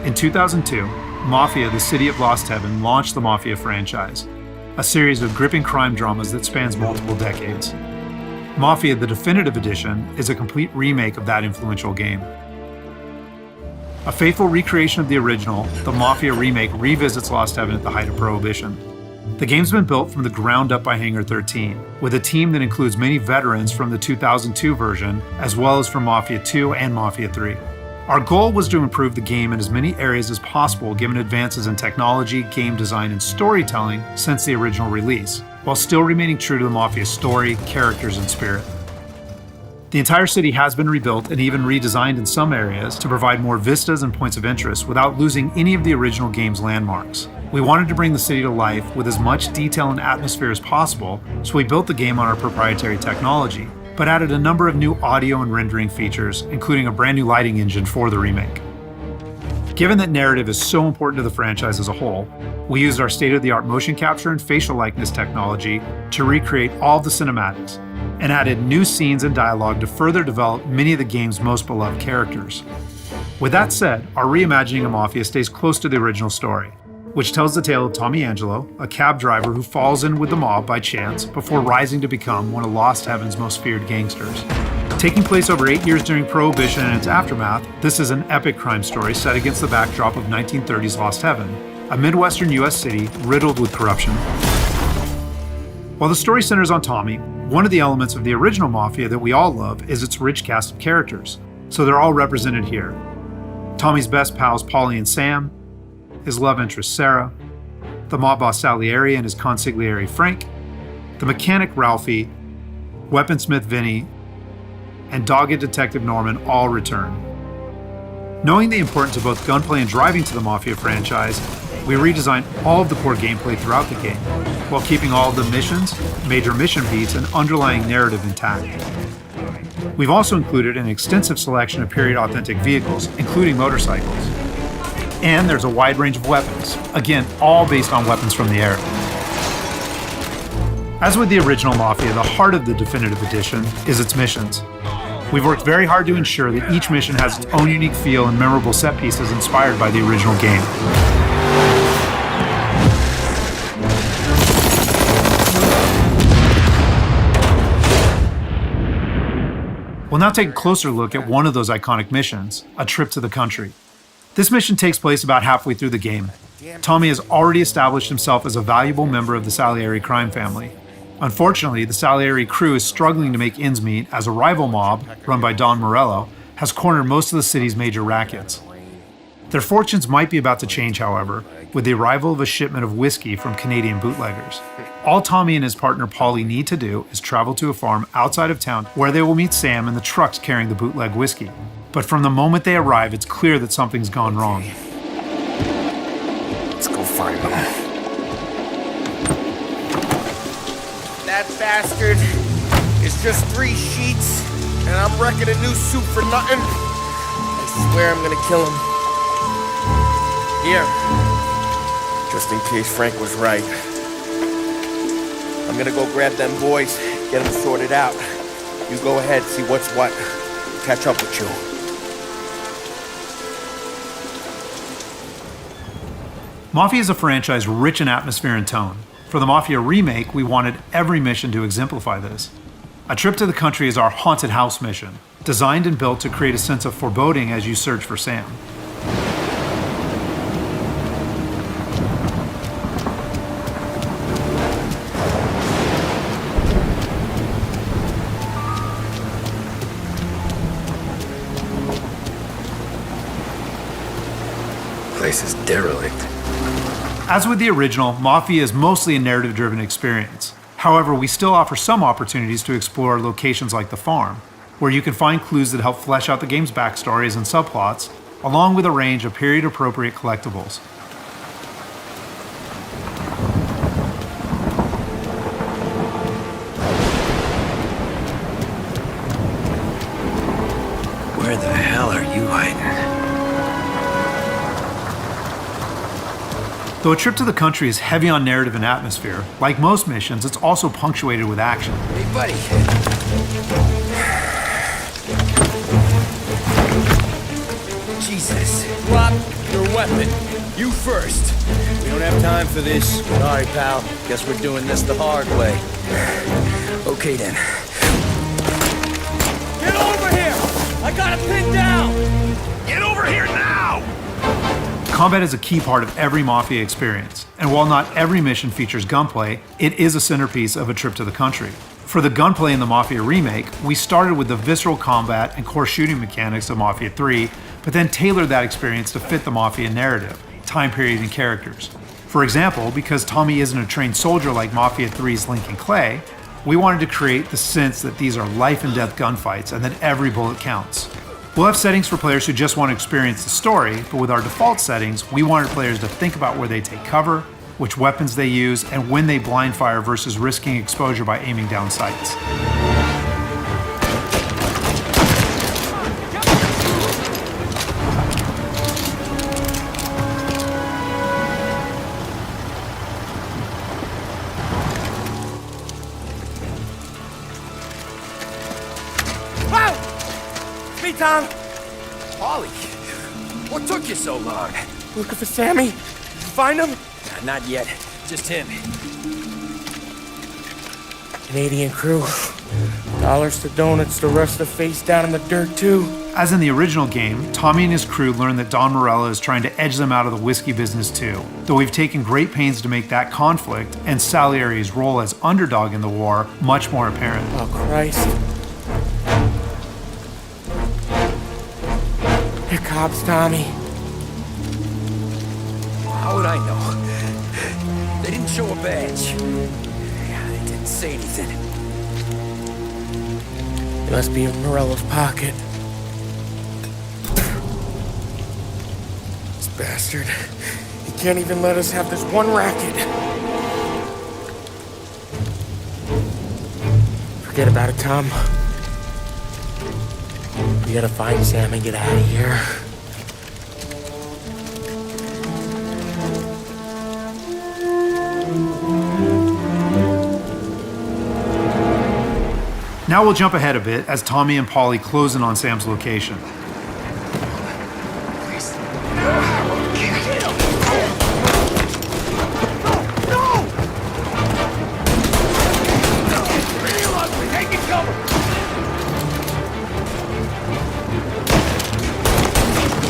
In 2002, Mafia, the City of Lost Heaven, launched the Mafia franchise, a series of gripping crime dramas that spans multiple decades. Mafia, the Definitive Edition, is a complete remake of that influential game. A faithful recreation of the original, the Mafia remake revisits Lost Heaven at the height of Prohibition. The game's been built from the ground up by Hangar 13, with a team that includes many veterans from the 2002 version, as well as from Mafia 2 and Mafia 3. Our goal was to improve the game in as many areas as possible given advances in technology, game design, and storytelling since the original release, while still remaining true to the Mafia story, characters, and spirit. The entire city has been rebuilt and even redesigned in some areas to provide more vistas and points of interest without losing any of the original game's landmarks. We wanted to bring the city to life with as much detail and atmosphere as possible, so we built the game on our proprietary technology, but added a number of new audio and rendering features, including a brand new lighting engine for the remake. Given that narrative is so important to the franchise as a whole, we used our state-of-the-art motion capture and facial likeness technology to recreate all of the cinematics, and added new scenes and dialogue to further develop many of the game's most beloved characters. With that said, our reimagining of Mafia stays close to the original story, which tells the tale of Tommy Angelo, a cab driver who falls in with the mob by chance before rising to become one of Lost Heaven's most feared gangsters. Taking place over 8 years during Prohibition and its aftermath, this is an epic crime story set against the backdrop of 1930s Lost Heaven, a Midwestern US city riddled with corruption. While the story centers on Tommy, one of the elements of the original Mafia that we all love is its rich cast of characters, so they're all represented here. Tommy's best pals Paulie and Sam, his love interest Sarah, the mob boss Salieri and his consigliere Frank, the mechanic Ralphie, weaponsmith Vinny, and dogged detective Norman all return. Knowing the importance of both gunplay and driving to the Mafia franchise, we redesigned all of the core gameplay throughout the game, while keeping all of the missions, major mission beats, and underlying narrative intact. We've also included an extensive selection of period-authentic vehicles, including motorcycles. And there's a wide range of weapons, again, all based on weapons from the era. As with the original Mafia, the heart of the Definitive Edition is its missions. We've worked very hard to ensure that each mission has its own unique feel and memorable set pieces inspired by the original game. We'll now take a closer look at one of those iconic missions, A Trip to the Country. This mission takes place about halfway through the game. Tommy has already established himself as a valuable member of the Salieri crime family. Unfortunately, the Salieri crew is struggling to make ends meet as a rival mob, run by Don Morello, has cornered most of the city's major rackets. Their fortunes might be about to change, however, with the arrival of a shipment of whiskey from Canadian bootleggers. All Tommy and his partner Paulie need to do is travel to a farm outside of town where they will meet Sam and the trucks carrying the bootleg whiskey. But from the moment they arrive, it's clear that something's gone wrong. Let's go find them. That bastard is just 3 sheets, and I'm wrecking a new suit for nothing. I swear I'm gonna kill him. Here, just in case Frank was right. I'm gonna go grab them boys, get them sorted out. You go ahead, see what's what. Catch up with you. Mafia is a franchise rich in atmosphere and tone. For the Mafia remake, we wanted every mission to exemplify this. A Trip to the Country is our haunted house mission, designed and built to create a sense of foreboding as you search for Sam. Place is derelict. As with the original, Mafia is mostly a narrative-driven experience. However, we still offer some opportunities to explore locations like the farm, where you can find clues that help flesh out the game's backstories and subplots, along with a range of period-appropriate collectibles. Where the hell are you hiding? Though A Trip to the Country is heavy on narrative and atmosphere, like most missions, it's also punctuated with action. Hey, buddy. Jesus. Drop your weapon. You first. We don't have time for this. Sorry, pal. Guess we're doing this the hard way. Okay then. Get over here! I got it pinned down! Get over here now! Combat is a key part of every Mafia experience, and while not every mission features gunplay, it is a centerpiece of a trip to the country. For the gunplay in the Mafia remake, we started with the visceral combat and core shooting mechanics of Mafia 3, but then tailored that experience to fit the Mafia narrative, time period, and characters. For example, because Tommy isn't a trained soldier like Mafia 3's Lincoln Clay, we wanted to create the sense that these are life and death gunfights and that every bullet counts. We'll have settings for players who just want to experience the story, but with our default settings, we wanted players to think about where they take cover, which weapons they use, and when they blind fire versus risking exposure by aiming down sights. Me, Tom. Ollie, what took you so long? Looking for Sammy. Find him? Not yet. Just him. Canadian crew. Dollars to donuts to rust the face down in the dirt, too. As in the original game, Tommy and his crew learn that Don Morello is trying to edge them out of the whiskey business too, though we've taken great pains to make that conflict and Salieri's role as underdog in the war much more apparent. Oh, Christ. They're cops, Tommy. How would I know? They didn't show a badge. Yeah, they didn't say anything. It must be in Morello's pocket. This bastard. He can't even let us have this one racket. Forget about it, Tom. We gotta find Sam and get out of here. Now we'll jump ahead a bit as Tommy and Polly close in on Sam's location.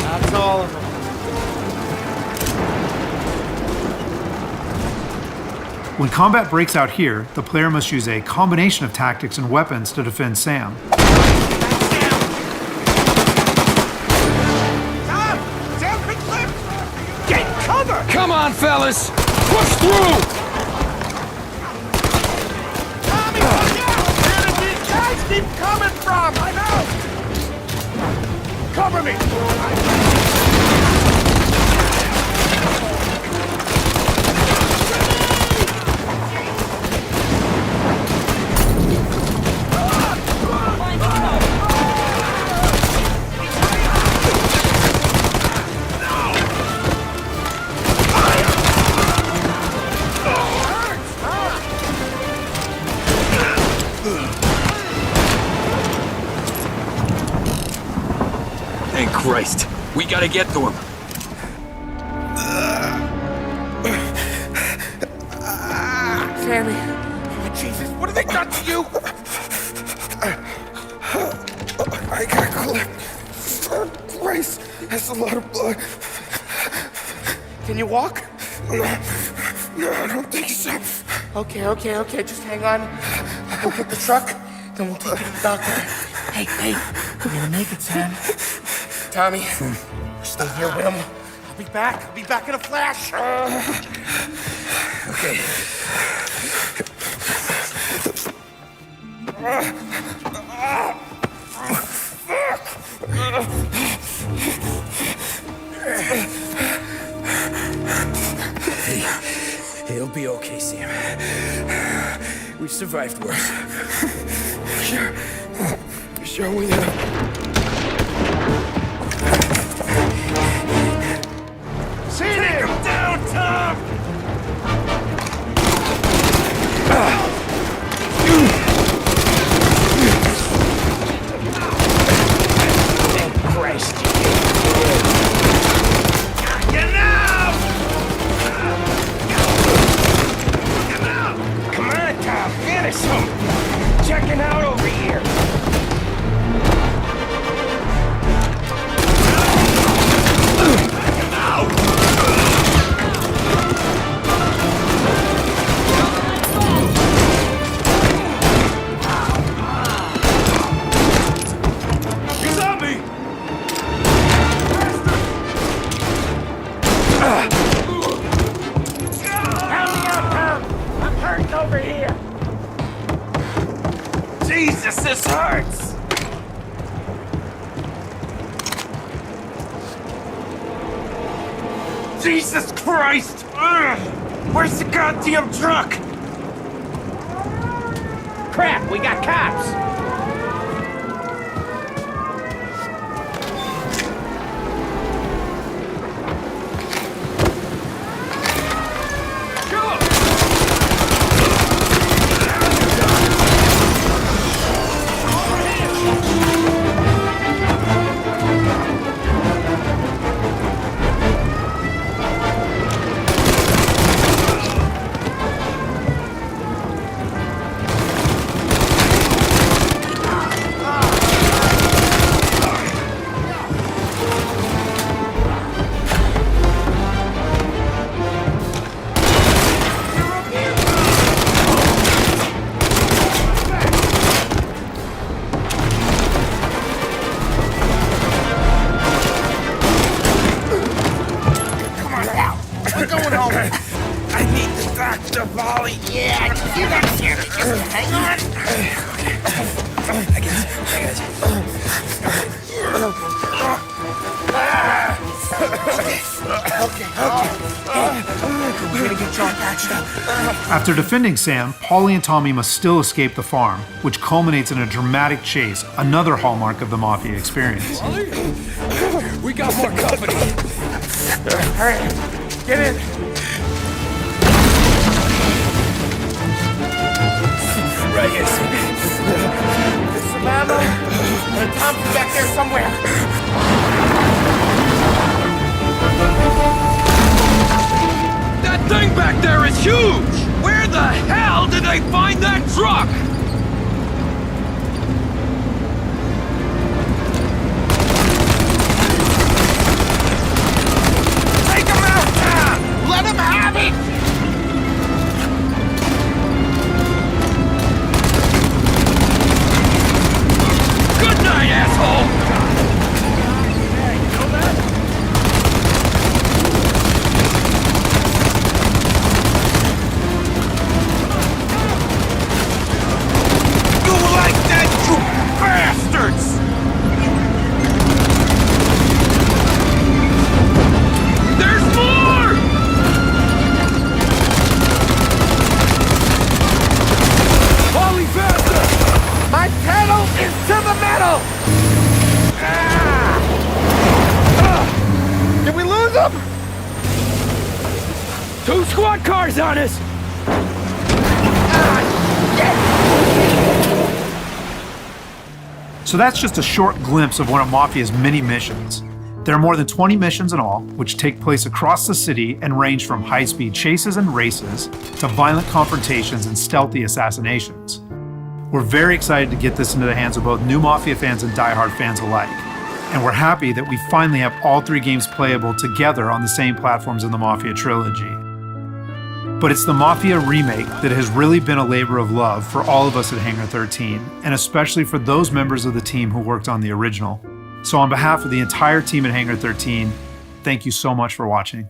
That's all of them. When combat breaks out here, the player must use a combination of tactics and weapons to defend Sam. Get cover! Come on, fellas! Push through! Tommy, look out! Where did these guys keep coming from? I'm out! Cover me! Thank Christ. We gotta get to him. Sammy. Oh, Jesus, what have they done to you? I got clipped. Christ, that's a lot of blood. Can you walk? No, I don't think so. Okay, just hang on. We'll get the truck, then we'll take you to the doctor. Hey, we're gonna make it, Sam. Tommy, stay here with him. I'll be back in a flash. Okay. Hey, it'll be okay, Sam. We've survived worse. Sure we have. Take him down, Tom! Christ. This hurts! Jesus Christ! Ugh. Where's the goddamn truck? Crap, we got cops! After defending Sam, Paulie and Tommy must still escape the farm, which culminates in a dramatic chase, another hallmark of the Mafia experience. We got more company. Alright, get in. Right here. There's some ammo and a Thompson back there somewhere. That thing back there is huge! Where the hell did they find that truck? Take him out now! Let him have it! Good night, asshole! Two squad cars on us! So that's just a short glimpse of one of Mafia's many missions. There are more than 20 missions in all, which take place across the city and range from high-speed chases and races to violent confrontations and stealthy assassinations. We're very excited to get this into the hands of both new Mafia fans and die-hard fans alike. And we're happy that we finally have all three games playable together on the same platforms in the Mafia trilogy. But it's the Mafia remake that has really been a labor of love for all of us at Hangar 13, and especially for those members of the team who worked on the original. So on behalf of the entire team at Hangar 13, thank you so much for watching.